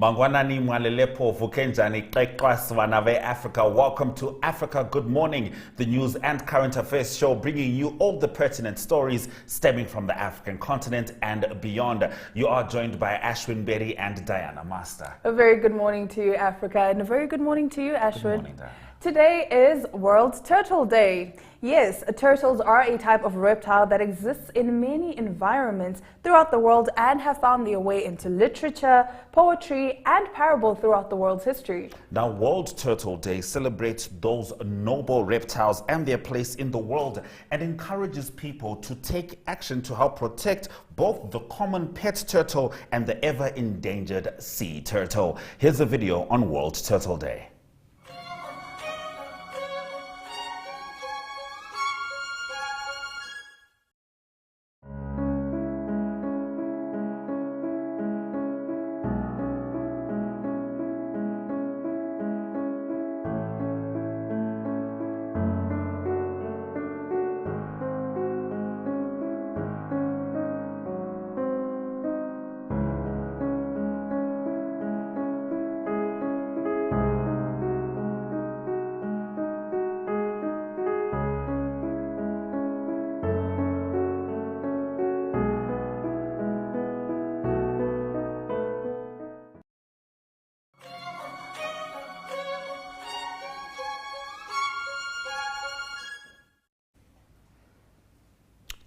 Mangwanani Mwalelepo Vukenjani Kekwa Africa. Welcome to Africa Good Morning, the news and current affairs show bringing you all the pertinent stories stemming from the African continent and beyond. You are joined by Ashwin Berry and Diana Master. A very good morning to you, Africa, and a very good morning to you, Ashwin. Good morning, Diana. Today is World Turtle Day. Yes, turtles are a type of reptile that exists in many environments throughout the world and have found their way into literature, poetry, and parable throughout the world's history. Now, World Turtle Day celebrates those noble reptiles and their place in the world and encourages people to take action to help protect both the common pet turtle and the ever-endangered sea turtle. Here's a video on World Turtle Day.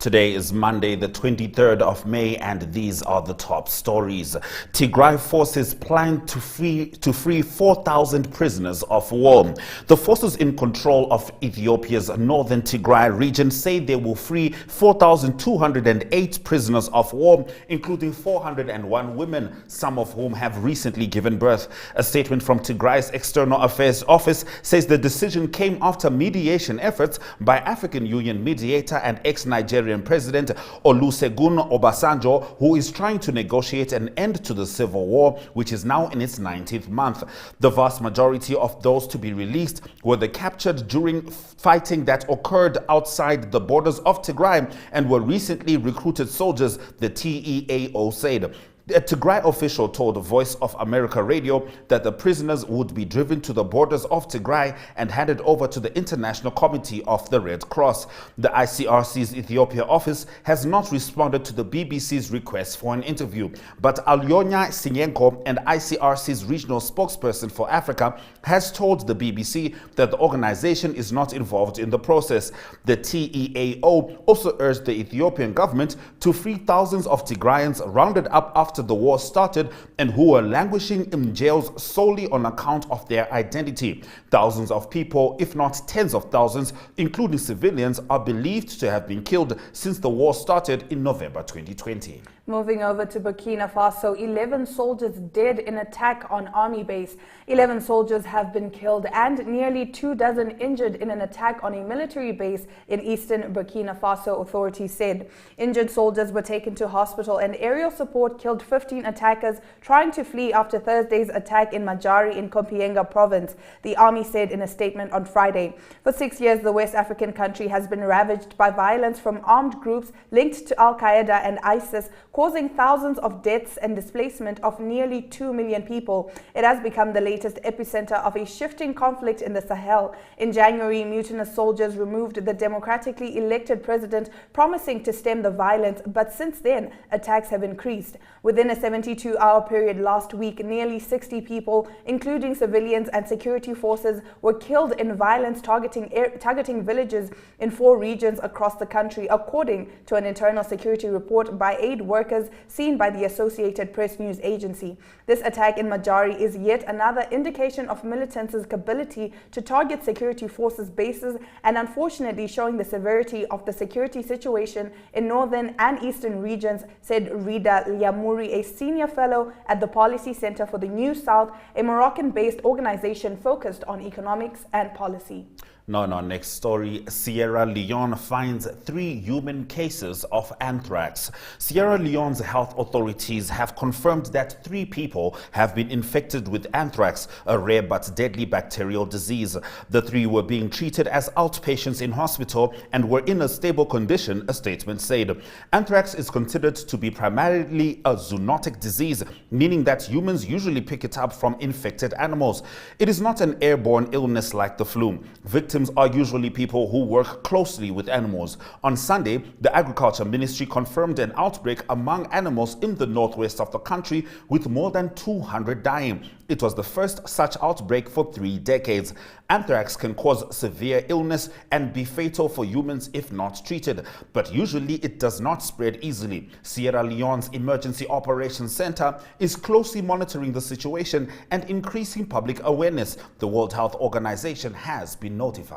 Today is Monday, the 23rd of May, and these are the top stories. Tigray forces plan to free 4,000 prisoners of war. The forces in control of Ethiopia's northern Tigray region say they will free 4,208 prisoners of war, including 401 women, some of whom have recently given birth. A statement from Tigray's External Affairs Office says the decision came after mediation efforts by African Union mediator and ex-Nigerian President Olusegun Obasanjo, who is trying to negotiate an end to the civil war, which is now in its 19th month. The vast majority of those to be released were the captured during fighting that occurred outside the borders of Tigray and were recently recruited soldiers, the TEAO said. A Tigray official told Voice of America Radio that the prisoners would be driven to the borders of Tigray and handed over to the International Committee of the Red Cross. The ICRC's Ethiopia office has not responded to the BBC's request for an interview, but Alyonya Sinyenko, an ICRC's regional spokesperson for Africa, has told the BBC that the organization is not involved in the process. The TEAO also urged the Ethiopian government to free thousands of Tigrayans rounded up after the war started and who were languishing in jails solely on account of their identity. Thousands of people, if not tens of thousands, including civilians, are believed to have been killed since the war started in November 2020. Moving over to Burkina Faso, 11 soldiers dead in attack on army base. 11 soldiers have been killed and nearly 24 injured in an attack on a military base in eastern Burkina Faso, authorities said. Injured soldiers were taken to hospital and aerial support killed 15 attackers trying to flee after Thursday's attack in Majari in Kompienga province, the army said in a statement on Friday. For 6 years, the West African country has been ravaged by violence from armed groups linked to Al-Qaeda and ISIS, causing thousands of deaths and displacement of nearly 2 million people. It has become the latest epicenter of a shifting conflict in the Sahel. In January, mutinous soldiers removed the democratically elected president, promising to stem the violence, but since then, attacks have increased. Within a 72-hour period last week, nearly 60 people, including civilians and security forces, were killed in violence targeting villages in 4 regions across the country, according to an internal security report by aid workers seen by the Associated Press news agency. This attack in Majari is yet another indication of militants' ability to target security forces' bases and unfortunately showing the severity of the security situation in northern and eastern regions, said Rida Liamouri, a senior fellow at the Policy Center for the New South, a Moroccan-based organization focused on economics and policy. No, next story. Sierra Leone finds 3 human cases of anthrax. Sierra Leone's health authorities have confirmed that 3 people have been infected with anthrax, a rare but deadly bacterial disease. The 3 were being treated as outpatients in hospital and were in a stable condition, a statement said. Anthrax is considered to be primarily a zoonotic disease, meaning that humans usually pick it up from infected animals. It is not an airborne illness like the flu. Victims are usually people who work closely with animals. On Sunday, the Agriculture Ministry confirmed an outbreak among animals in the northwest of the country, with more than 200 dying. It was the first such outbreak for 3 decades. Anthrax can cause severe illness and be fatal for humans if not treated, but usually it does not spread easily. Sierra Leone's Emergency Operations Center is closely monitoring the situation and increasing public awareness. The World Health Organization has been notified.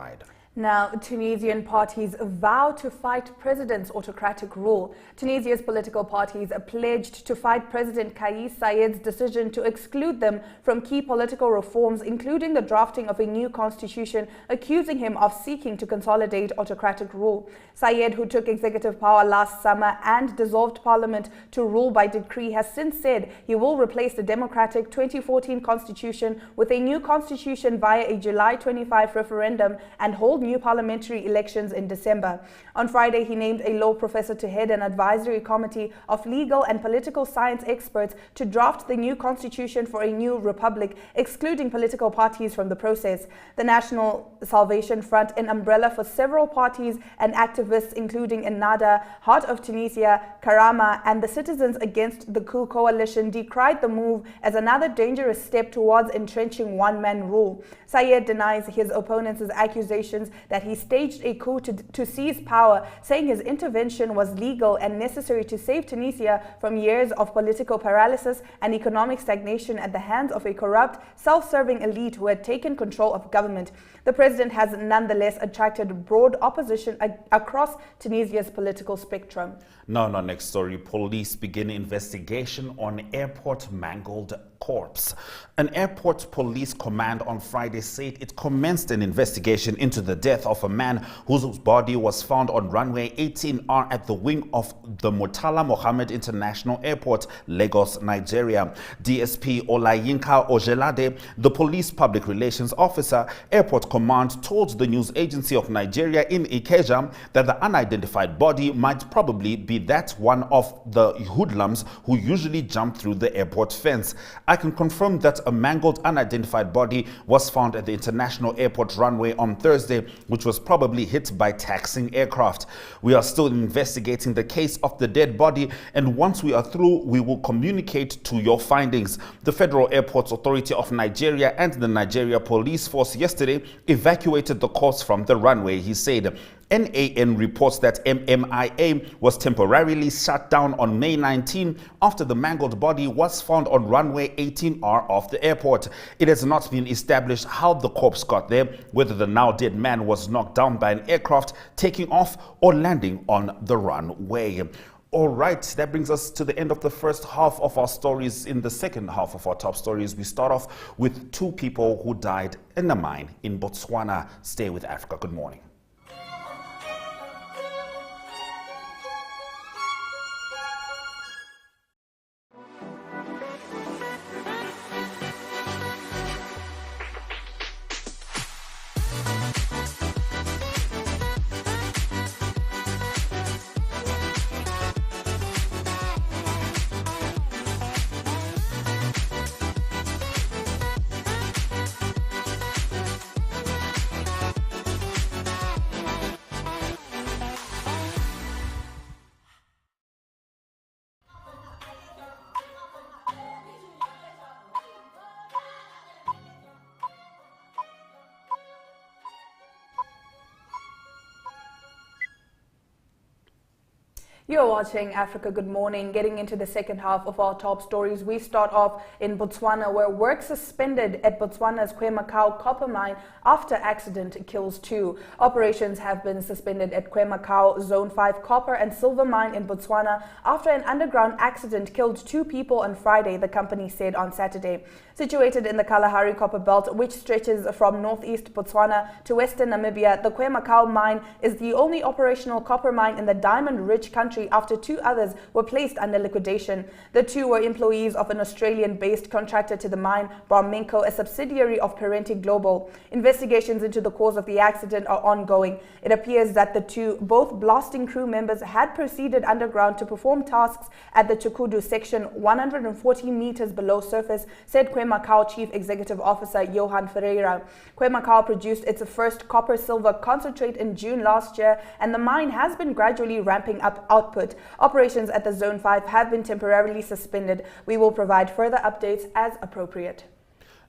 Now, Tunisian parties vow to fight president's autocratic rule. Tunisia's political parties pledged to fight President Kais Saied's decision to exclude them from key political reforms, including the drafting of a new constitution, accusing him of seeking to consolidate autocratic rule. Saied, who took executive power last summer and dissolved parliament to rule by decree, has since said he will replace the democratic 2014 constitution with a new constitution via a July 25 referendum and hold new parliamentary elections in December. On Friday, he named a law professor to head an advisory committee of legal and political science experts to draft the new constitution for a new republic, excluding political parties from the process. The National Salvation Front, an umbrella for several parties and activists, including Ennahda, Heart of Tunisia, Karama, and the Citizens Against the Coup coalition, decried the move as another dangerous step towards entrenching one-man rule. Saied denies his opponents' accusations that he staged a coup to seize power, saying his intervention was legal and necessary to save Tunisia from years of political paralysis and economic stagnation at the hands of a corrupt, self-serving elite who had taken control of government. The president has nonetheless attracted broad opposition across Tunisia's political spectrum. No, next story. Police begin investigation on airport mangled corpse. An airport police command on Friday said it commenced an investigation into the death of a man whose body was found on runway 18R at the wing of the Murtala Mohammed International Airport, Lagos, Nigeria. DSP Olayinka Ojelade, the police public relations officer, Airport Command, told the news agency of Nigeria in Ikeja that the unidentified body might probably be that one of the hoodlums who usually jump through the airport fence. I can confirm that a mangled unidentified body was found at the international airport runway on Thursday, which was probably hit by taxiing aircraft. We are still investigating the case of the dead body, and once we are through, we will communicate to your findings. The Federal Airports Authority of Nigeria and the Nigeria Police Force yesterday evacuated the corpse from the runway, he said. NAN reports that MMIA was temporarily shut down on May 19 after the mangled body was found on runway 18R of the airport. It has not been established how the corpse got there, whether the now dead man was knocked down by an aircraft taking off or landing on the runway. All right, that brings us to the end of the first half of our stories. In the second half of our top stories, we start off with 2 people who died in a mine in Botswana. Stay with Africa. Good morning. You're watching Africa Good Morning. Getting into the second half of our top stories, we start off in Botswana, where work suspended at Botswana's Kwemakau copper mine after accident kills 2. Operations have been suspended at Kwemakau Zone 5 copper and silver mine in Botswana after an underground accident killed 2 people on Friday, the company said on Saturday. Situated in the Kalahari copper belt, which stretches from northeast Botswana to western Namibia, the Kwemakau mine is the only operational copper mine in the diamond-rich country after 2 others were placed under liquidation. The 2 were employees of an Australian-based contractor to the mine, Barminco, a subsidiary of Parenti Global. Investigations into the cause of the accident are ongoing. It appears that the 2, both blasting crew members, had proceeded underground to perform tasks at the Chukudu section 140 meters below surface, said Kwemakau Chief Executive Officer Johan Ferreira. Kwemakau produced its first copper-silver concentrate in June last year, and the mine has been gradually ramping up output. Operations at the Zone 5 have been temporarily suspended. We will provide further updates as appropriate.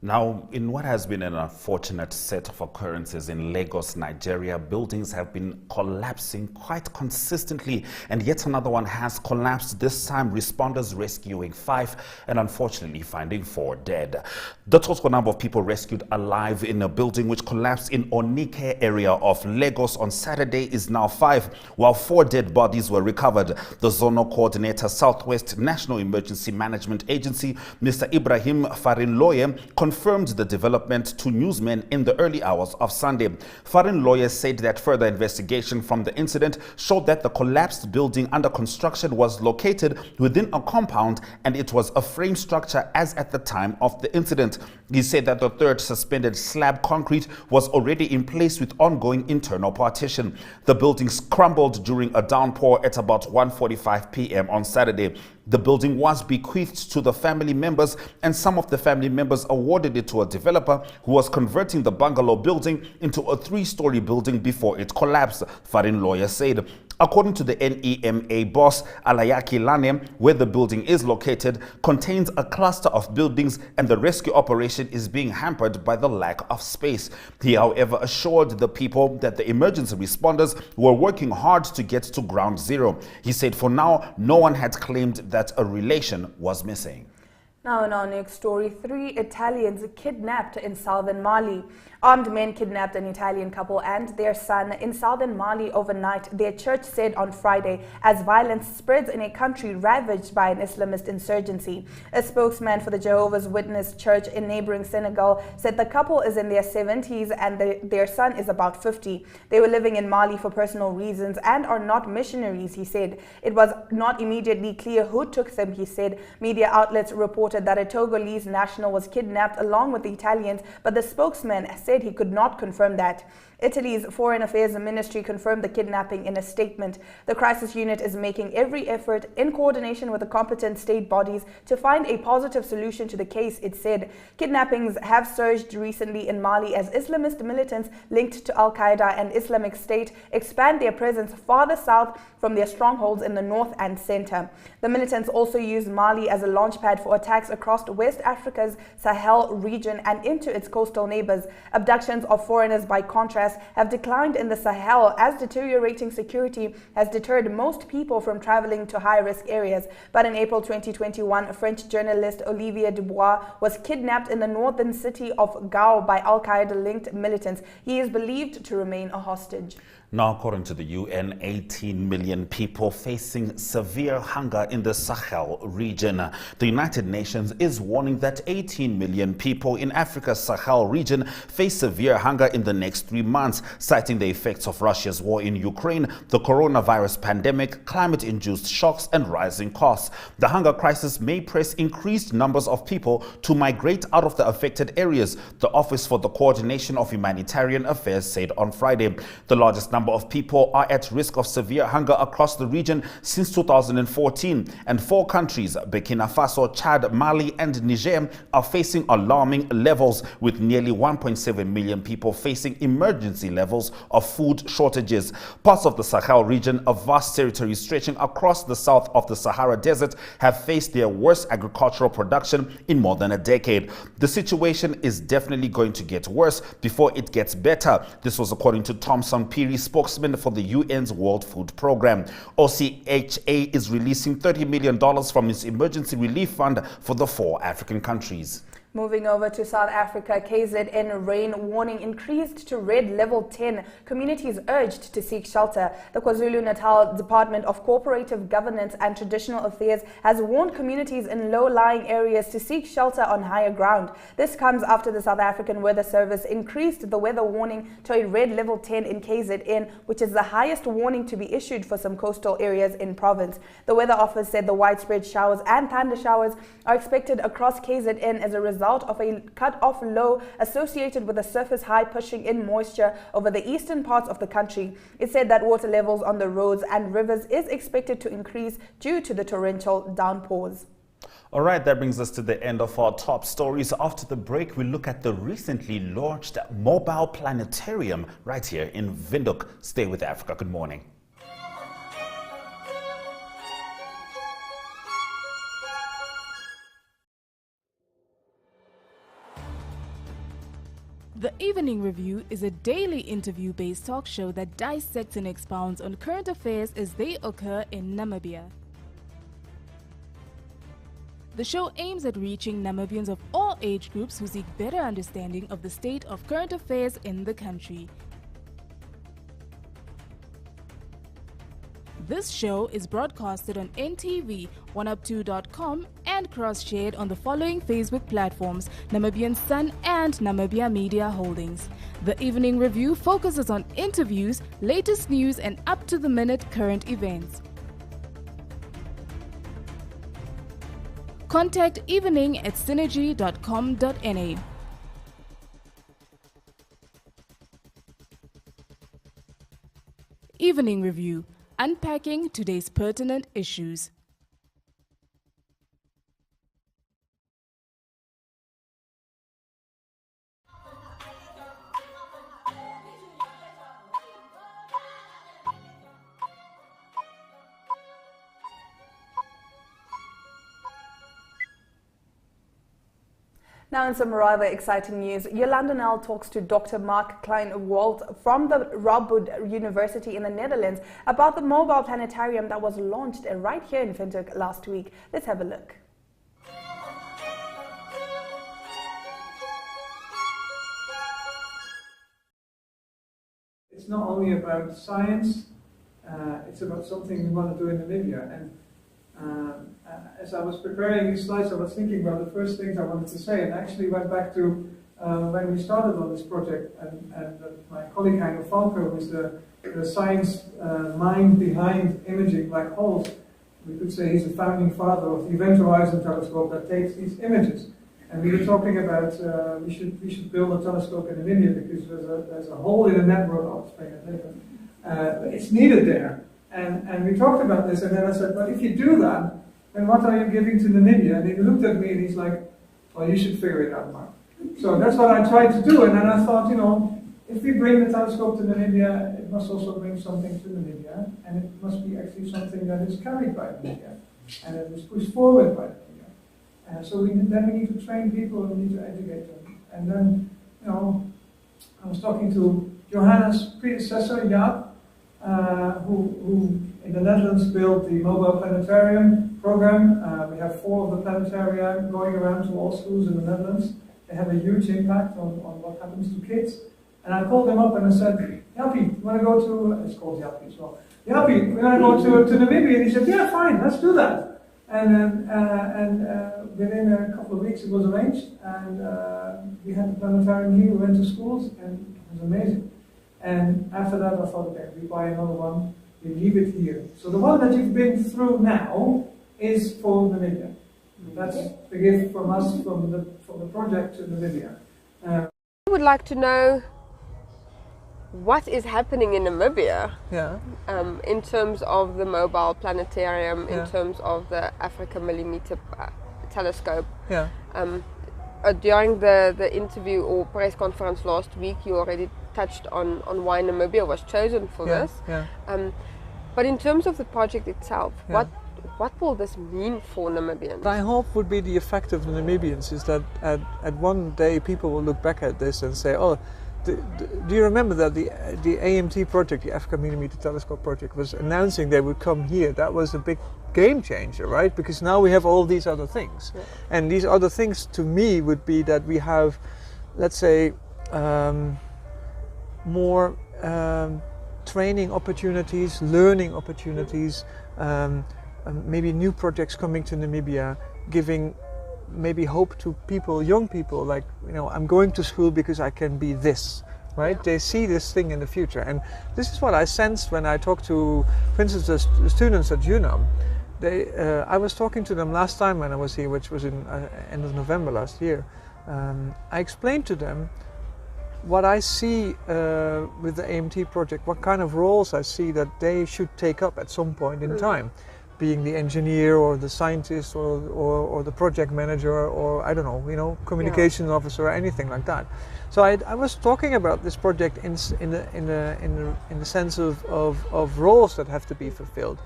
Now, in what has been an unfortunate set of occurrences in Lagos, Nigeria, buildings have been collapsing quite consistently, and yet another one has collapsed, this time responders rescuing 5 and unfortunately finding 4 dead. The total number of people rescued alive in a building which collapsed in Onike area of Lagos on Saturday is now 5, while 4 dead bodies were recovered. The zonal coordinator, Southwest National Emergency Management Agency, Mr. Ibrahim Farinloye, confirmed the development to newsmen in the early hours of Sunday. Farinloye said that further investigation from the incident showed that the collapsed building under construction was located within a compound and it was a frame structure as at the time of the incident. He said that the third suspended slab concrete was already in place with ongoing internal partition. The buildings crumbled during a downpour at about 1:45 p.m. on Saturday. The building was bequeathed to the family members, and some of the family members awarded it to a developer who was converting the bungalow building into a 3-story building before it collapsed, Farinloye said. According to the NEMA boss, Alayaki Lane, where the building is located, contains a cluster of buildings and the rescue operation is being hampered by the lack of space. He, however, assured the people that the emergency responders were working hard to get to ground zero. He said for now, no one had claimed that a relation was missing. Now in our next story, 3 Italians kidnapped in southern Mali. Armed men kidnapped an Italian couple and their son in southern Mali overnight, their church said on Friday, as violence spreads in a country ravaged by an Islamist insurgency. A spokesman for the Jehovah's Witness Church in neighboring Senegal said the couple is in their 70s and their son is about 50. They were living in Mali for personal reasons and are not missionaries, he said. It was not immediately clear who took them, he said. Media outlets reported that a Togolese national was kidnapped along with the Italians, but the spokesman said he could not confirm that. Italy's Foreign Affairs Ministry confirmed the kidnapping in a statement. The crisis unit is making every effort in coordination with the competent state bodies to find a positive solution to the case, it said. Kidnappings have surged recently in Mali as Islamist militants linked to Al-Qaeda and Islamic State expand their presence farther south from their strongholds in the north and center. The militants also use Mali as a launchpad for attacks across West Africa's Sahel region and into its coastal neighbors. Abductions of foreigners, by contrast, have declined in the Sahel as deteriorating security has deterred most people from traveling to high-risk areas. But in April 2021, French journalist Olivier Dubois was kidnapped in the northern city of Gao by Al-Qaeda-linked militants. He is believed to remain a hostage. Now, according to the UN, 18 million people facing severe hunger in the Sahel region. The United Nations is warning that 18 million people in Africa's Sahel region face severe hunger in the next 3 months, citing the effects of Russia's war in Ukraine, the coronavirus pandemic, climate-induced shocks, and rising costs. The hunger crisis may press increased numbers of people to migrate out of the affected areas, the Office for the Coordination of Humanitarian Affairs said on Friday. The largest number of people are at risk of severe hunger across the region since 2014, and 4 countries, Burkina Faso, Chad, Mali, and Niger, are facing alarming levels, with nearly 1.7 million people facing emergency levels of food shortages. Parts of the Sahel region, a vast territory stretching across the south of the Sahara Desert, have faced their worst agricultural production in more than a decade. The situation is definitely going to get worse before it gets better. This was according to Thomson Phiri, spokesman for the UN's World Food Programme. OCHA is releasing $30 million from its emergency relief fund for the 4 African countries. Moving over to South Africa, KZN rain warning increased to red level 10. Communities urged to seek shelter. The KwaZulu-Natal Department of Cooperative Governance and Traditional Affairs has warned communities in low-lying areas to seek shelter on higher ground. This comes after the South African Weather Service increased the weather warning to a red level 10 in KZN, which is the highest warning to be issued for some coastal areas in province. The Weather Office said the widespread showers and thunder showers are expected across KZN as a result of a cut-off low associated with a surface high pushing in moisture over the eastern parts of the country. It said that water levels on the roads and rivers is expected to increase due to the torrential downpours. All right, that brings us to the end of our top stories. After the break, we look at the recently launched mobile planetarium right here in Windhoek. Stay with Africa. Good morning. The Evening Review is a daily interview-based talk show that dissects and expounds on current affairs as they occur in Namibia. The show aims at reaching Namibians of all age groups who seek better understanding of the state of current affairs in the country. This show is broadcasted on NTV, 1up2.com and cross-shared on the following Facebook platforms: Namibian Sun and Namibia Media Holdings. The Evening Review focuses on interviews, latest news and up-to-the-minute current events. Contact evening@synergy.com.na. Evening Review, unpacking today's pertinent issues. Now in some rather exciting news, Yolanda Nel talks to Dr. Mark Klein-Walt from the Radboud University in the Netherlands about the mobile planetarium that was launched right here in Windhoek last week. Let's have a look. It's not only about science, it's about something we want to do in Namibia. And as I was preparing these slides, I was thinking about the first things I wanted to say, and actually went back to when we started on this project, and my colleague Heino Falco, who is the science mind behind imaging black holes. We could say he's the founding father of the Event Horizon telescope that takes these images. And we were talking about we should build a telescope in Namibia because there's a hole in the network. I'll explain it later. It's needed there. And we talked about this, and then I said, but if you do that, then what are you giving to Namibia? And he looked at me and he's like, well, you should figure it out, Mark. So that's what I tried to do, and then I thought, you know, if we bring the telescope to Namibia, it must also bring something to Namibia, and it must be actually something that is carried by Namibia, and it is pushed forward by Namibia. So then we need to train people, and we need to educate them. And then, you know, I was talking to Johanna's predecessor, Jaap, who in the Netherlands built the mobile planetarium program. We have 4 of the planetaria going around to all schools in the Netherlands. They have a huge impact on what happens to kids. And I called him up and I said, Jaapie, you want to go to, it's called Jaapie as well. Jaapie, we want to go to Namibia? And he said, yeah, fine, let's do that. And within a couple of weeks it was arranged, and we had the planetarium here, we went to schools, and it was amazing. And after that I thought, okay, we buy another one, we leave it here. So the one that you've been through now is for Namibia. That's the gift from us, from the project to Namibia. I would like to know what is happening in Namibia, in terms of the mobile planetarium, in terms of the Africa Millimeter telescope. During the interview or press conference last week, you already touched on why Namibia was chosen for this. But in terms of the project itself, what will this mean for Namibians? What I hope would be the effect of the Namibians is that at one day people will look back at this and say, oh, do you remember that the AMT project, the Africa Millimeter Telescope project, was announcing they would come here? That was a big game changer, right? Because now we have all these other things. Yeah. And these other things to me would be that we have, let's say, more training opportunities, learning opportunities, maybe new projects coming to Namibia, giving maybe hope to people, young people, like, I'm going to school because I can be this, right? Yeah. They see this thing in the future. And this is what I sense when I talk to, for instance, the students at UNAM. I was talking to them last time when I was here, which was in end of November last year. I explained to them what I see with the AMT project, what kind of roles I see that they should take up at some point in time. Being the engineer or the scientist or the project manager, or I don't know, communication officer or anything like that. So I was talking about this project in the sense of roles that have to be fulfilled.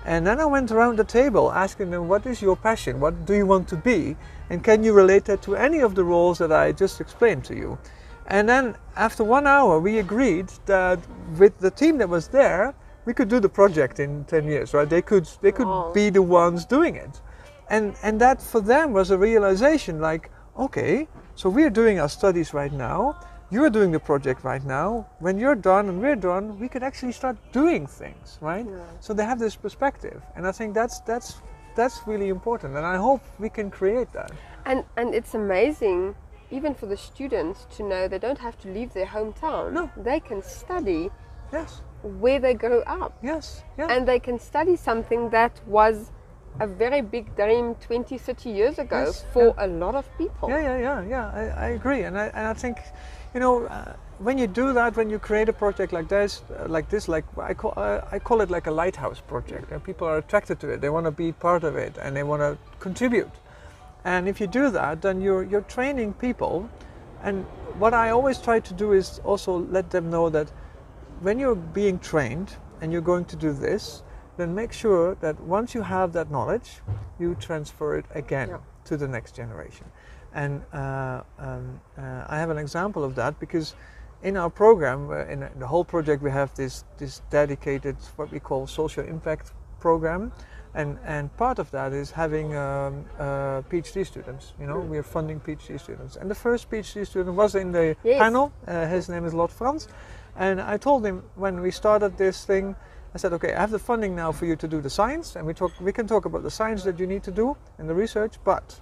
And then I went around the table asking them, what is your passion? What do you want to be? And can you relate that to any of the roles that I just explained to you? And then after 1 hour, we agreed that with the team that was there, we could do the project in 10 years, right? They could be the ones doing it. And that for them was a realization, like, okay, so we're doing our studies right now, you're doing the project right now, when you're done and we're done, we could actually start doing things, right? Yeah. So they have this perspective, and I think that's really important, and I hope we can create that. And it's amazing, even for the students, to know they don't have to leave their hometown. No. They can study. Yes. Where they grow up. Yes, yeah. And they can study something that was a very big dream 20, 30 years ago for a lot of people. Yeah. I agree. And I think, when you do that, when you create a project like this, I call it like a lighthouse project. And people are attracted to it. They want to be part of it and they want to contribute. And if you do that, then you're training people. And what I always try to do is also let them know that when you're being trained and you're going to do this, then make sure that once you have that knowledge, you transfer it again to the next generation. And I have an example of that, because in our program, in the whole project, we have this dedicated, what we call social impact program. And part of that is having PhD students. We are funding PhD students. And the first PhD student was in the panel. His name is Lot Frans. And I told him when we started this thing, I said, okay, I have the funding now for you to do the science, and we can talk about the science that you need to do and the research, but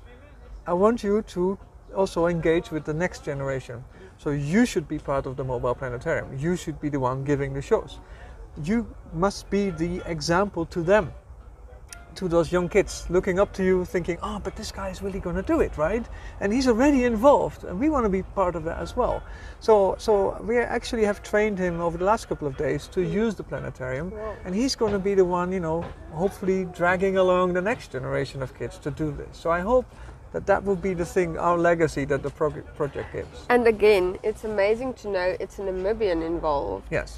I want you to also engage with the next generation. So you should be part of the mobile planetarium. You should be the one giving the shows. You must be the example to them, to those young kids looking up to you, thinking, oh, but this guy is really going to do it, right? And he's already involved, and we want to be part of that as well. So we actually have trained him over the last couple of days to use the planetarium, and he's going to be the one, hopefully dragging along the next generation of kids to do this. So I hope that will be the thing, our legacy that the project gives. And again, it's amazing to know it's a Namibian involved. Yes,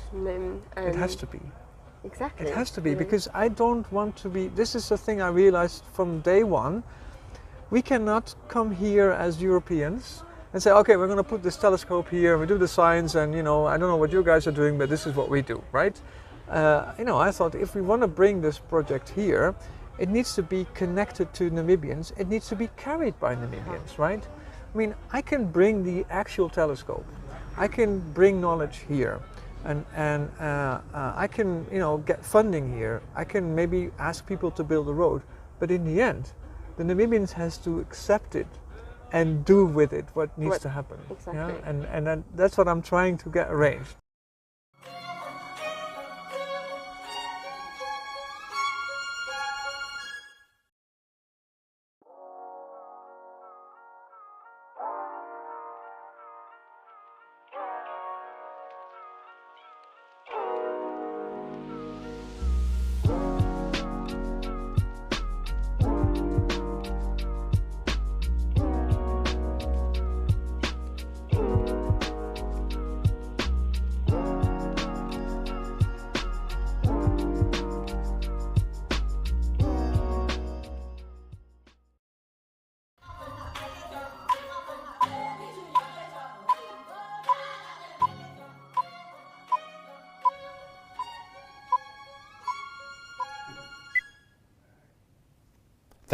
it has to be. Exactly. It has to be, because I don't want to be, this is the thing I realized from day one, we cannot come here as Europeans and say, okay, we're going to put this telescope here, we do the science, and I don't know what you guys are doing, but this is what we do, right? I thought if we want to bring this project here, it needs to be connected to Namibians, it needs to be carried by Namibians, right? I mean, I can bring the actual telescope, I can bring knowledge here. And I can, get funding here. I can maybe ask people to build a road, but in the end, the Namibians has to accept it and do with it what needs to happen. Exactly. Yeah? And that's what I'm trying to get arranged.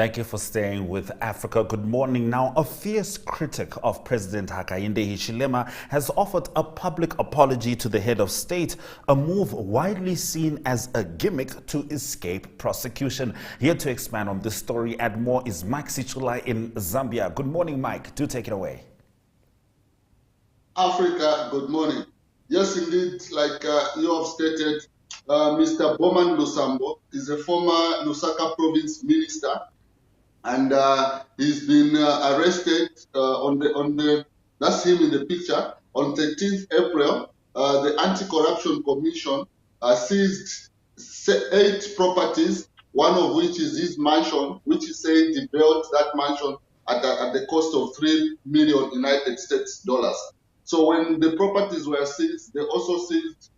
Thank you for staying with Africa. Good morning. Now, a fierce critic of President Hakainde Hichilema has offered a public apology to the head of state, a move widely seen as a gimmick to escape prosecution. Here to expand on this story and more is Mike Sichula in Zambia. Good morning, Mike. Do take it away. Africa, good morning. Yes, indeed, like you have stated, Mr. Boman Lusambo is a former Lusaka province minister, and he's been arrested that's him in the picture, on 13th April. The Anti-Corruption Commission seized 8 properties, one of which is his mansion, which he said he built that mansion at the cost of $3 million United States dollars. So when the properties were seized, they also seized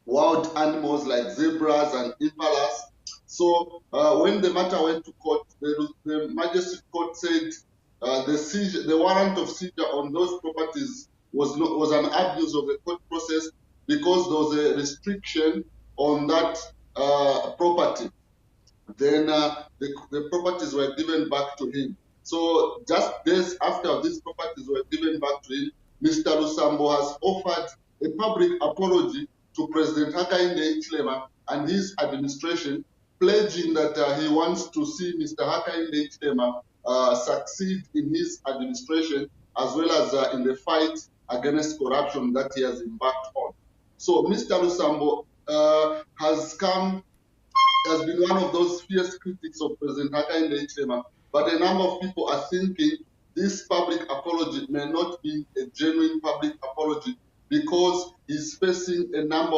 wild animals like zebras and impalas. So when the matter went to court, the magistrate court said the warrant of seizure on those properties was an abuse of the court process because there was a restriction on that property. Then the properties were given back to him. So just days after these properties were given back to him, Mr. Lusambo has offered a public apology to President Hakainde Hichilema and his administration, pledging that he wants to see Mr. Hakainde Hichilema succeed in his administration, as well as in the fight against corruption that he has embarked on. So Mr. Lusambo has been one of those fierce critics of President Hakainde Hichilema, but a number of people are thinking this public apology may not be a genuine public apology because he's facing a number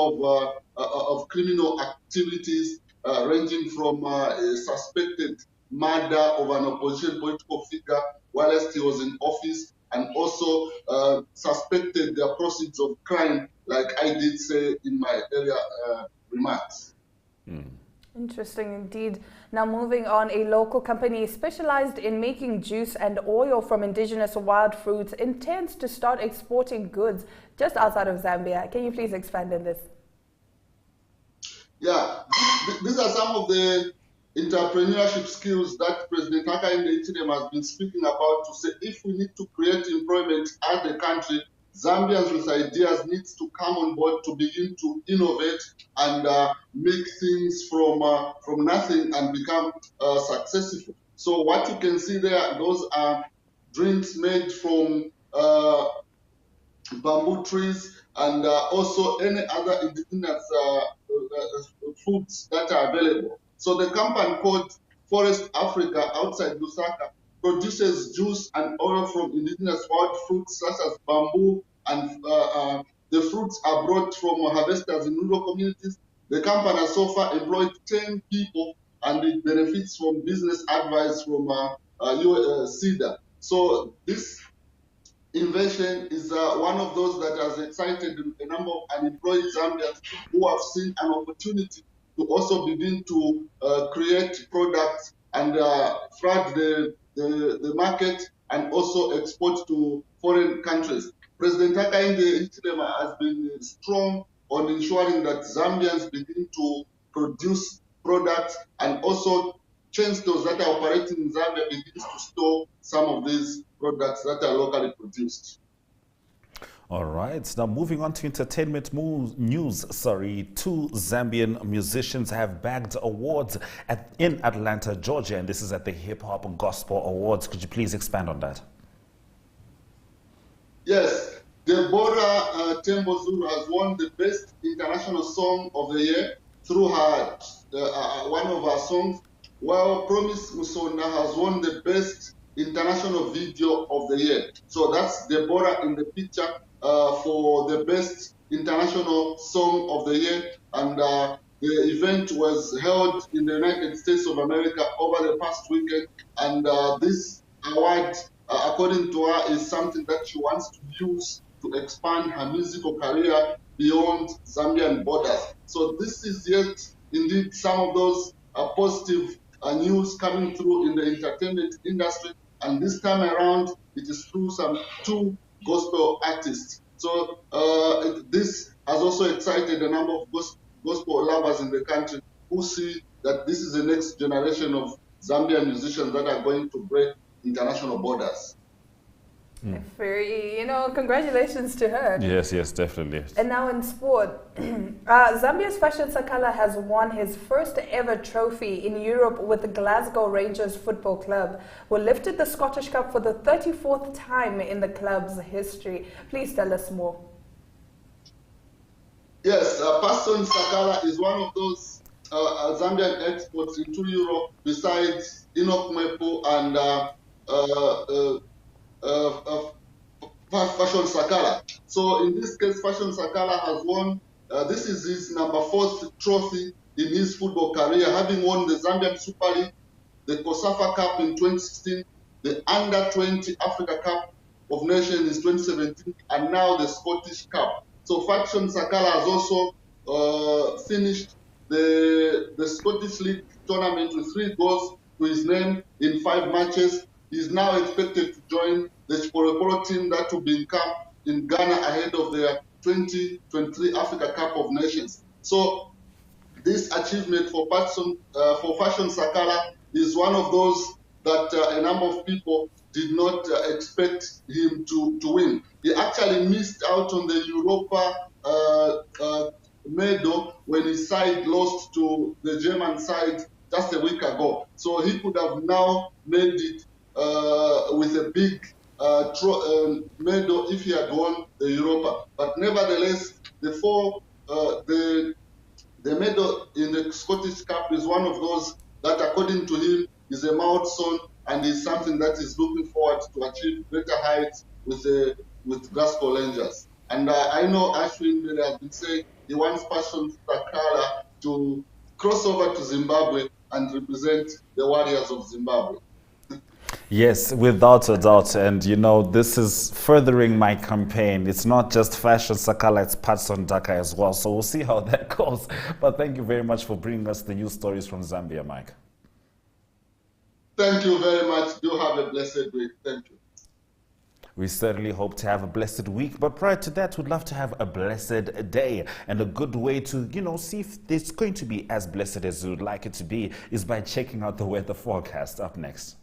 of criminal activities ranging from a suspected murder of an opposition political figure whilst he was in office, and also suspected the proceeds of crime, like I did say in my earlier remarks. Interesting indeed. Now moving on, a local company specialized in making juice and oil from indigenous wild fruits intends to start exporting goods just outside of Zambia. Can you please expand on this? Yeah, these are some of the entrepreneurship skills that President Hakainde Hichilema has been speaking about, to say if we need to create employment as a country, Zambians with ideas needs to come on board to begin to innovate and make things from nothing and become successful. So what you can see there, those are drinks made from bamboo trees and also any other indigenous foods that are available. So the company called Forest Africa outside Lusaka produces juice and oil from indigenous wild fruits such as bamboo, and the fruits are brought from harvesters in rural communities. The company has so far employed 10 people, and it benefits from business advice from CEDA. So this invention is one of those that has excited a number of unemployed Zambians who have seen an opportunity to also begin to create products and flood the market and also export to foreign countries. President Hakainde Hichilema has been strong on ensuring that Zambians begin to produce products, and also chain stores that are operating in Zambia begins to store some of these products that are locally produced. All right. Now, moving on to entertainment news. Two Zambian musicians have bagged awards in Atlanta, Georgia, and this is at the Hip Hop and Gospel Awards. Could you please expand on that? Yes. Deborah Tembozuru has won the Best International Song of the Year through her one of her songs, while Promise Musonda has won the Best International Video of the Year. So that's Deborah in the picture for the Best International Song of the Year. And the event was held in the United States of America over the past weekend. And this award, according to her, is something that she wants to use to expand her musical career beyond Zambian borders. So this is yet indeed some of those positive news coming through in the entertainment industry. And this time around, it is through some 2 gospel artists. So this has also excited a number of gospel lovers in the country who see that this is the next generation of Zambian musicians that are going to break international borders. Very, congratulations to her. Yes, definitely. And now in sport, Zambia's Fashion Sakala has won his first ever trophy in Europe with the Glasgow Rangers Football Club, who lifted the Scottish Cup for the 34th time in the club's history. Please tell us more. Yes, Paston Sakala is one of those Zambian exports into Europe besides Enoch Mepo and Fashion Sakala. So in this case, Fashion Sakala has won, this is his number 4th trophy in his football career, having won the Zambian Super League, the COSAFA Cup in 2016, the Under-20 Africa Cup of Nations in 2017, and now the Scottish Cup. So Fashion Sakala has also finished the Scottish League tournament with 3 goals to his name in 5 matches. He is now expected to join the Chiporokoro team that will be in camp in Ghana ahead of their 2023 Africa Cup of Nations. So this achievement for Fashion Sakala is one of those that a number of people did not expect him to win. He actually missed out on the Europa medal when his side lost to the German side just a week ago. So he could have now made it with a big medal if he had won the Europa. But nevertheless, the medal in the Scottish Cup is one of those that, according to him, is a milestone and is something that is looking forward to achieve greater heights with Glasgow Rangers. And I know Ashwin has been saying he wants Passion Sakala to cross over to Zimbabwe and represent the Warriors of Zimbabwe. Yes, without a doubt. And this is furthering my campaign. It's not just Fashion Sakala, it's Patson Daka as well. So we'll see how that goes. But thank you very much for bringing us the news stories from Zambia, Mike. Thank you very much. Do have a blessed week. Thank you. We certainly hope to have a blessed week, but prior to that, we'd love to have a blessed day. And a good way to, see if it's going to be as blessed as you would like it to be is by checking out the weather forecast. Up next.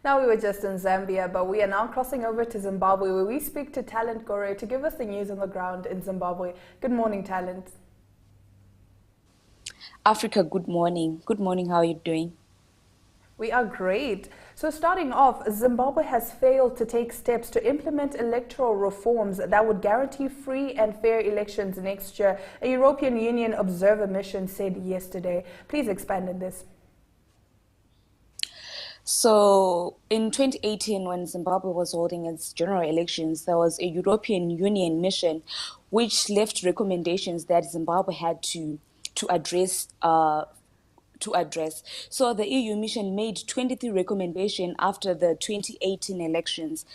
Now, we were just in Zambia, but we are now crossing over to Zimbabwe, where we speak to Talent Gore to give us the news on the ground in Zimbabwe. Good morning, Talent. Africa, good morning. Good morning, how are you doing? We are great. So starting off, Zimbabwe has failed to take steps to implement electoral reforms that would guarantee free and fair elections next year, a European Union observer mission said yesterday. Please expand on this. So in 2018, when Zimbabwe was holding its general elections, there was a European Union mission which left recommendations that Zimbabwe had to address. So the EU mission made 23 recommendations after the 2018 elections,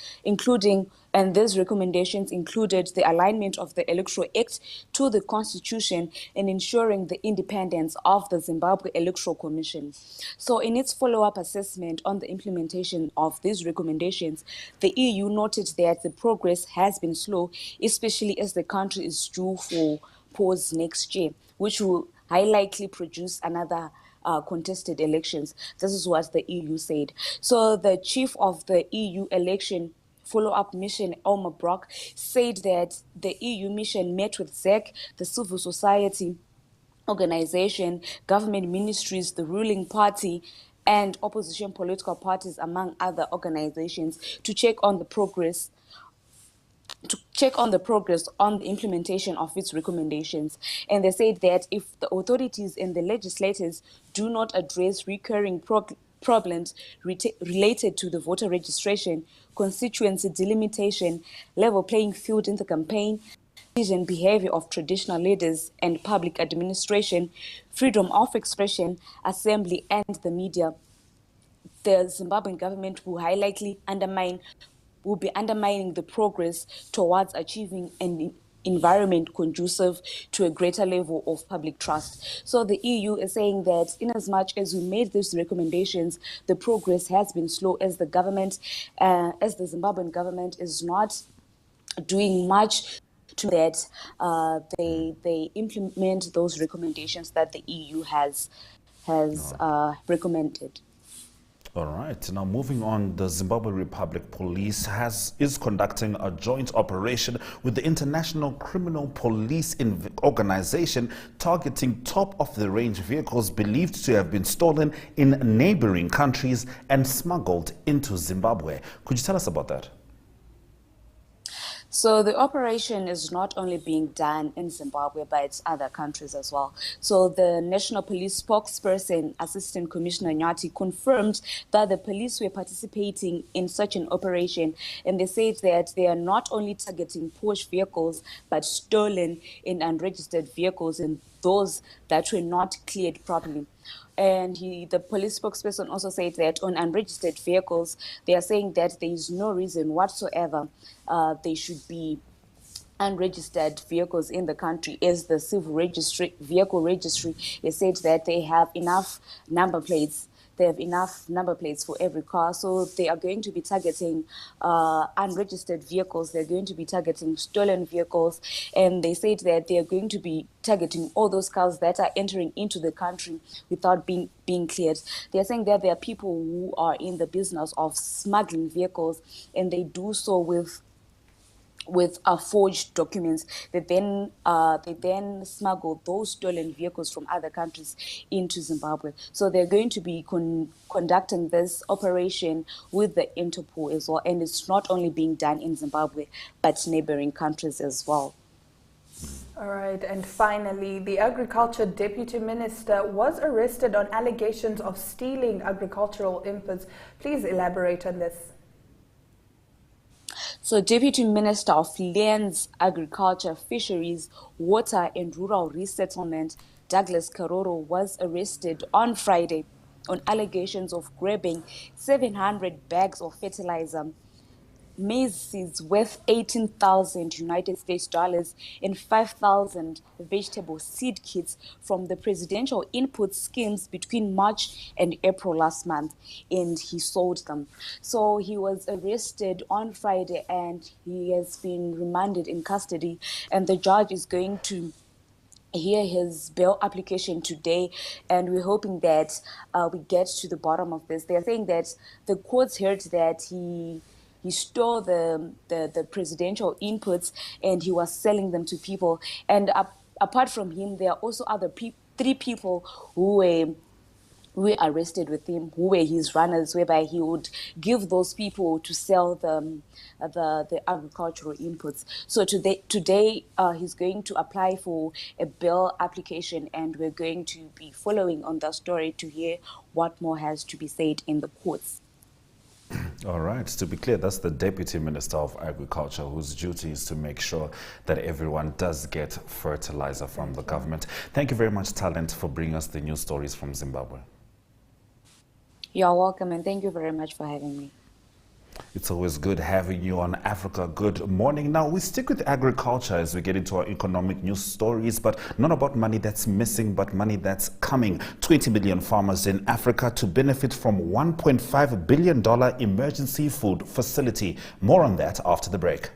and these recommendations included the alignment of the Electoral Act to the Constitution and ensuring the independence of the Zimbabwe Electoral Commission. So in its follow-up assessment on the implementation of these recommendations, the EU noted that the progress has been slow, especially as the country is due for polls next year, which will high likely produce another contested elections. This is what the EU said. So the chief of the EU election follow-up mission, Elmer Brock, said that the EU mission met with ZEC, the civil society organization, government ministries, the ruling party, and opposition political parties, among other organizations, to check on the progress on the implementation of its recommendations. And they said that if the authorities and the legislators do not address recurring problems related to the voter registration, constituency delimitation, level playing field in the campaign, and behavior of traditional leaders and public administration, freedom of expression, assembly, and the media, the Zimbabwean government will be undermining the progress towards achieving an environment conducive to a greater level of public trust. So the EU is saying that in as much as we made these recommendations, the progress has been slow as the Zimbabwean government is not doing much to that they implement those recommendations that the EU has recommended. All right. Now, moving on, the Zimbabwe Republic Police is conducting a joint operation with the International Criminal Police Organization, targeting top-of-the-range vehicles believed to have been stolen in neighboring countries and smuggled into Zimbabwe. Could you tell us about that? So the operation is not only being done in Zimbabwe, but it's other countries as well. So the National Police spokesperson, Assistant Commissioner Nyati, confirmed that the police were participating in such an operation, and they said that they are not only targeting Porsche vehicles, but stolen in unregistered vehicles and those that were not cleared properly. And the police spokesperson also said that on unregistered vehicles, they are saying that there is no reason whatsoever they should be unregistered vehicles in the country, as the civil vehicle registry has said that they have enough number plates. They have enough number plates for every car. So they are going to be targeting unregistered vehicles. They're going to be targeting stolen vehicles. And they said that they are going to be targeting all those cars that are entering into the country without being cleared. They're saying that there are people who are in the business of smuggling vehicles, and they do so with forged documents. They then smuggle those stolen vehicles from other countries into Zimbabwe. So they're going to be conducting this operation with the Interpol as well, and it's not only being done in Zimbabwe but neighboring countries as well. All right, and finally, the Agriculture Deputy Minister was arrested on allegations of stealing agricultural inputs. Please elaborate on this. So Deputy Minister of Lands, Agriculture, Fisheries, Water and Rural Resettlement, Douglas Karoro, was arrested on Friday on allegations of grabbing 700 bags of fertilizer, maize seeds worth $18,000 and 5,000 vegetable seed kits from the presidential input schemes between March and April last month, and he sold them. So he was arrested on Friday and he has been remanded in custody, and the judge is going to hear his bail application today, and we're hoping that we get to the bottom of this. They're saying that the courts heard that he stole the presidential inputs and he was selling them to people. And apart from him, there are also other three people who were arrested with him, who were his runners, whereby he would give those people to sell the agricultural inputs. So today he's going to apply for a bail application, and we're going to be following on that story to hear what more has to be said in the courts. All right. To be clear, that's the Deputy Minister of Agriculture, whose duty is to make sure that everyone does get fertilizer from the government. Thank you very much, Talent, for bringing us the news stories from Zimbabwe. You're welcome, and thank you very much for having me. It's always good having you on Africa Good Morning. Now, we stick with agriculture as we get into our economic news stories, but not about money that's missing, but money that's coming. 20 million farmers in Africa to benefit from $1.5 billion emergency food facility. More on that after the break.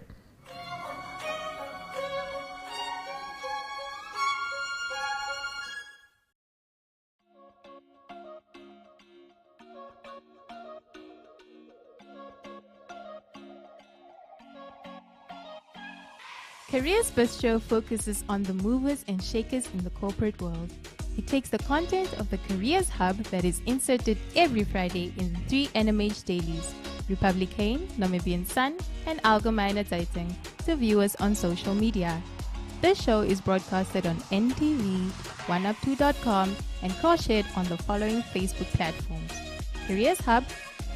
Careers Bistro focuses on the movers and shakers in the corporate world. It takes the content of the Careers Hub that is inserted every Friday in the three NMH dailies, Republican, Namibian Sun, and Algemeine Zeitung, to viewers on social media. This show is broadcasted on NTV, oneup2.com, and cross-shared on the following Facebook platforms: Careers Hub,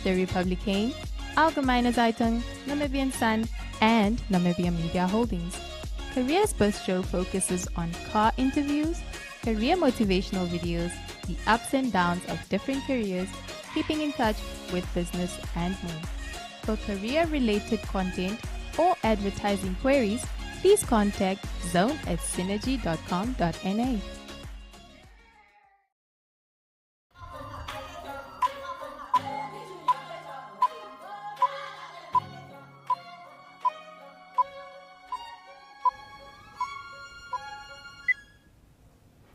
The Republican, Algemeine Zeitung, Namibian Sun, and Namibia Media Holdings. Careers Bistro focuses on car interviews, career motivational videos, the ups and downs of different careers, keeping in touch with business and more. For career-related content or advertising queries, please contact zone@synergy.com.na.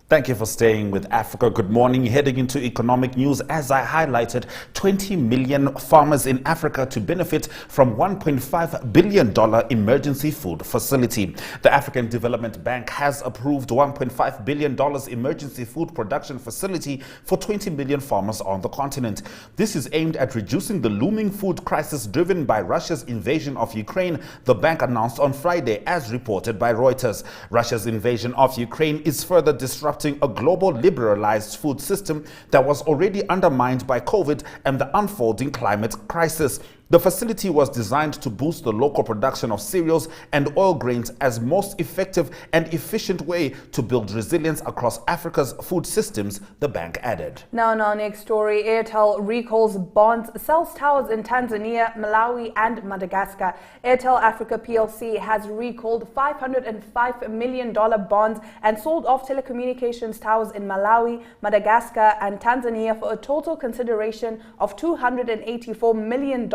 Thank you for staying with Africa. Good morning. Heading into economic news, as I highlighted, 20 million farmers in Africa to benefit from $1.5 billion emergency food facility. The African Development Bank has approved $1.5 billion emergency food production facility for 20 million farmers on the continent. This is aimed at reducing the looming food crisis driven by Russia's invasion of Ukraine, the bank announced on Friday, as reported by Reuters. Russia's invasion of Ukraine is further disrupting a global liberalized food system that was already undermined by COVID and the unfolding climate crisis. The facility was designed to boost the local production of cereals and oil grains as most effective and efficient way to build resilience across Africa's food systems, the bank added. Now, in our next story, Airtel recalls bonds, sells towers in Tanzania, Malawi and Madagascar. Airtel Africa PLC has recalled $505 million bonds and sold off telecommunications towers in Malawi, Madagascar and Tanzania for a total consideration of $284 million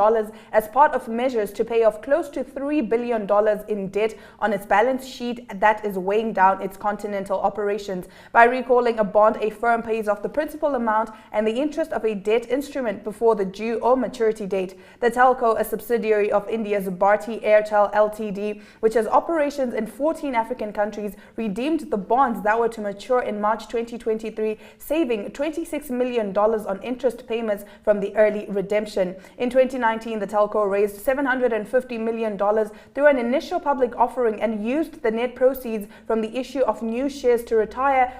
as part of measures to pay off close to $3 billion in debt on its balance sheet that is weighing down its continental operations. By recalling a bond, a firm pays off the principal amount and the interest of a debt instrument before the due or maturity date. The telco, a subsidiary of India's Bharti Airtel Ltd, which has operations in 14 African countries, redeemed the bonds that were to mature in March 2023, saving $26 million on interest payments from the early redemption. In 2019, the telco raised $750 million through an initial public offering and used the net proceeds from the issue of new shares to retire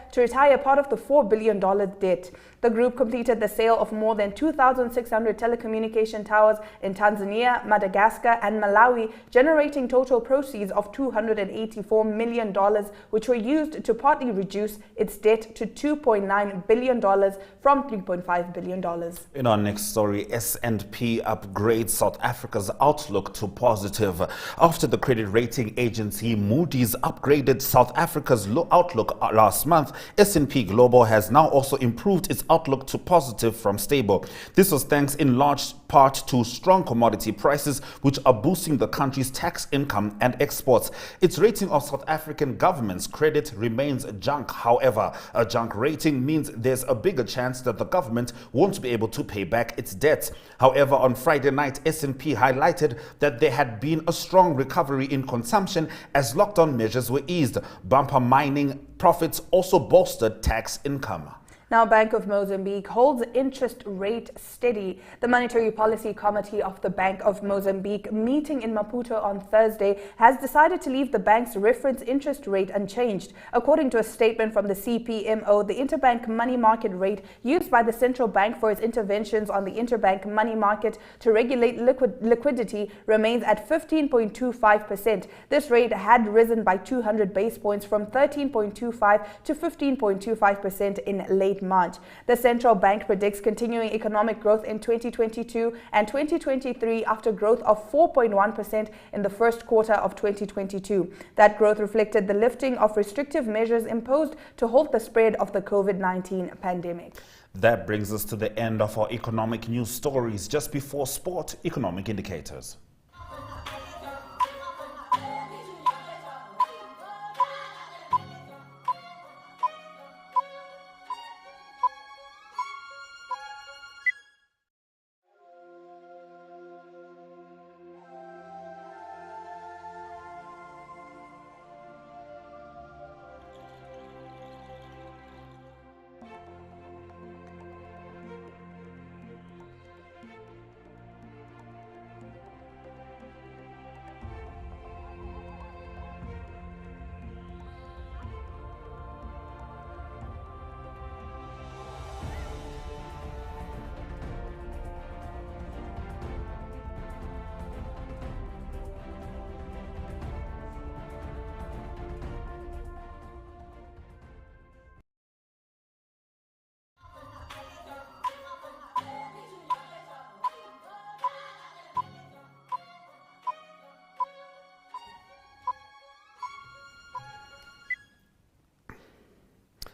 part of the $4 billion debt. The group completed the sale of more than 2,600 telecommunication towers in Tanzania, Madagascar and Malawi, generating total proceeds of $284 million, which were used to partly reduce its debt to $2.9 billion from $3.5 billion. In our next story, S&P upgrades South Africa's outlook to positive. After the credit rating agency Moody's upgraded South Africa's outlook last month, S&P Global has now also improved its outlook to positive from stable. This was thanks in large part to strong commodity prices, which are boosting the country's tax income and exports. Its rating of South African government's credit remains junk. However, a junk rating means there's a bigger chance that the government won't be able to pay back its debts. However, on Friday night, S&P highlighted that there had been a strong recovery in consumption as lockdown measures were eased. Bumper mining profits also bolstered tax income. Now, Bank of Mozambique holds interest rate steady. The Monetary Policy Committee of the Bank of Mozambique, meeting in Maputo on Thursday, has decided to leave the bank's reference interest rate unchanged. According to a statement from the CPMO, the interbank money market rate used by the central bank for its interventions on the interbank money market to regulate liquidity remains at 15.25%. This rate had risen by 200 base points from 13.25 to 15.25% in late March. The central bank predicts continuing economic growth in 2022 and 2023 after growth of 4.1% in the first quarter of 2022. That growth reflected the lifting of restrictive measures imposed to halt the spread of the COVID-19 pandemic. That brings us to the end of our economic news stories. Just before sport, economic indicators.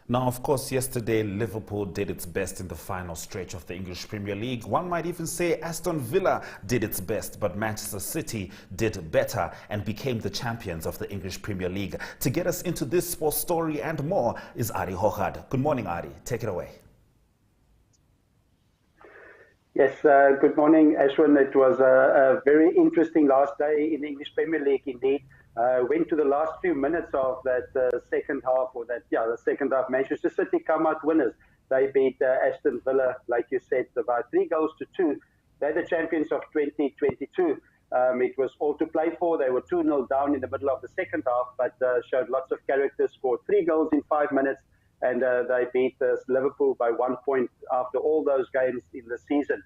Now, of course, yesterday Liverpool did its best in the final stretch of the English Premier League. One might even say Aston Villa did its best, but Manchester City did better and became the champions of the English Premier League. To get us into this sports story and more is Ari Hochad. Good morning, Ari. Take it away. Yes, good morning, Ashwin. It was a very interesting last day in the English Premier League indeed. Went to the last few minutes of that second half, the second half. Manchester City come out winners. They beat Aston Villa, like you said, about 3-2. They're the champions of 2022. It was all to play for. They were 2-0 down in the middle of the second half, but showed lots of character, scored 3 goals in 5 minutes, and they beat Liverpool by 1 point after all those games in the season.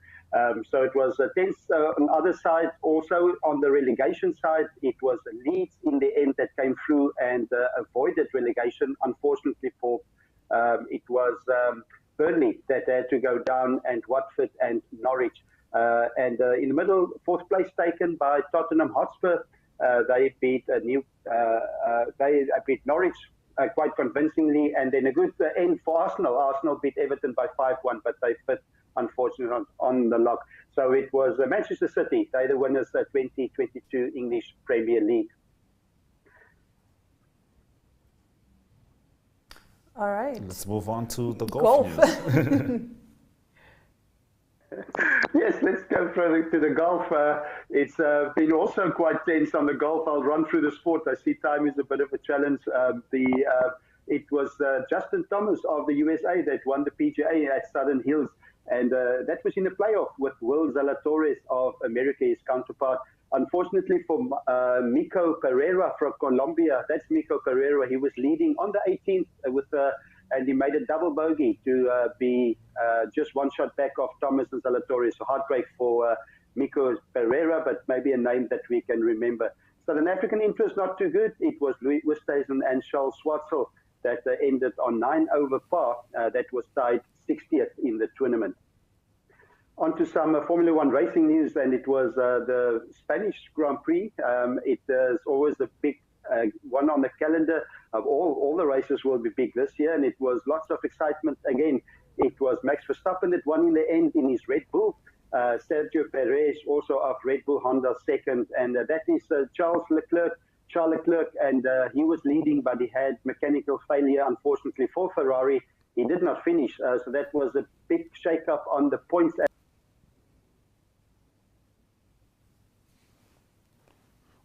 So it was tense on the other side. Also on the relegation side, it was Leeds in the end that came through and avoided relegation. Unfortunately for it was Burnley that had to go down, and Watford and Norwich. And in the middle, 4th place taken by Tottenham Hotspur. They beat Norwich quite convincingly, and then a good end for Arsenal. Arsenal beat Everton by 5-1, but they fit, unfortunately, on the lock. So it was Manchester City. They're the winners of 2022 English Premier League. All right. Let's move on to the golf news. Yes, let's go further to the golf. It's been also quite tense on the golf. I'll run through the sport. I see time is a bit of a challenge. It was Justin Thomas of the USA that won the PGA at Southern Hills, and that was in a playoff with Will Zalatoris of America, his counterpart. Unfortunately for Miko Pereira from Colombia, that's Miko Pereira. He was leading on the 18th and he made a double bogey to be just 1 shot back of Thomas and Zalatoris. So heartbreak for Miko Pereira, but maybe a name that we can remember. Southern African interest not too good. It was Louis Oosthuizen and Charles Schwartzel that ended on 9 over par. That was tied 60th in the tournament. On to some Formula One racing news, and it was the Spanish Grand Prix. It is always the big one on the calendar. Of all the races will be big this year, and it was lots of excitement. Again, it was Max Verstappen that won in the end in his Red Bull. Sergio Perez also of Red Bull Honda second, and that is Charles Leclerc, and he was leading, but he had mechanical failure, unfortunately for Ferrari. He did not finish, so that was a big shake-up on the points.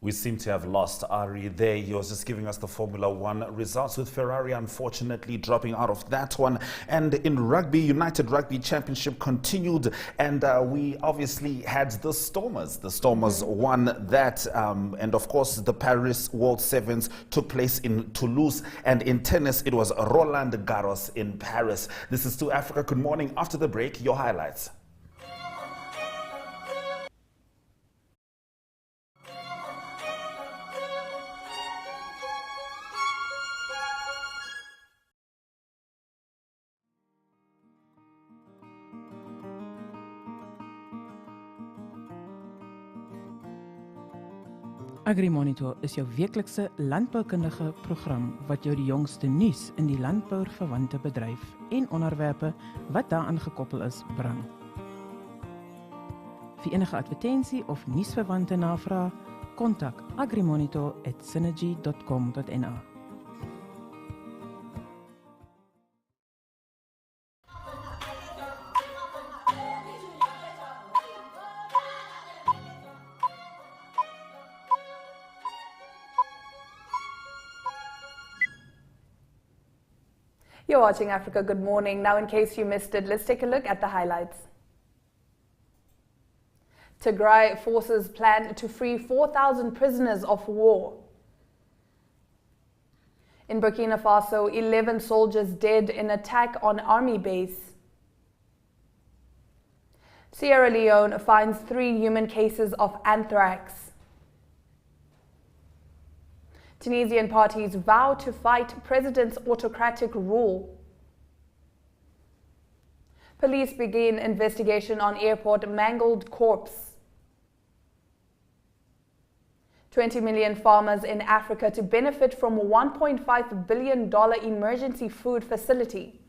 We seem to have lost Ari there. He was just giving us the Formula One results, with Ferrari unfortunately dropping out of that one. And in rugby, United Rugby Championship continued, and we obviously had the Stormers. The Stormers won that, and of course the Paris World Sevens took place in Toulouse, and in tennis it was Roland Garros in Paris. This is 2 Africa. Good morning. After the break, your highlights. AgriMonitor is jou weeklikse landboukundige program wat jou die jongste nuus in die landbouverwante bedryf en onderwerpe wat daaraan gekoppel is bring. Vir enige advertensie of nuusverwante navraag, kontak agrimonitor@synergy.com.na. You're watching Africa Good Morning. Now, in case you missed it, let's take a look at the highlights. Tigray forces plan to free 4,000 prisoners of war. In Burkina Faso, 11 soldiers dead in attack on army base. Sierra Leone finds 3 human cases of anthrax. Tunisian parties vow to fight president's autocratic rule. Police begin investigation on airport mangled corpse. 20 million farmers in Africa to benefit from a $1.5 billion emergency food facility.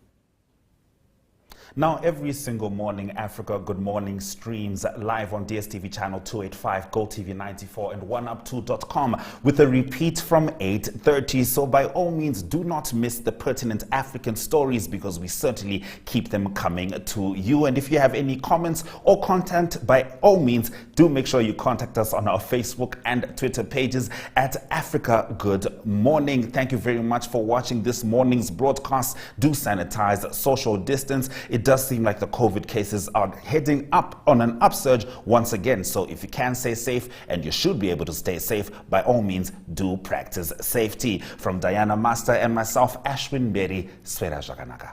Now, every single morning, Africa Good Morning streams live on DSTV channel 285, Gotv 94, and oneup2.com with a repeat from 8:30. So by all means, do not miss the pertinent African stories, because we certainly keep them coming to you. And if you have any comments or content, by all means, do make sure you contact us on our Facebook and Twitter pages at Africa Good Morning. Thank you very much for watching this morning's broadcast. Do sanitize, social distance. It does seem like the COVID cases are heading up on an upsurge once again. So if you can stay safe, and you should be able to stay safe, by all means, do practice safety. From Diana Master and myself, Ashwin Berry, Swera Jaganaka.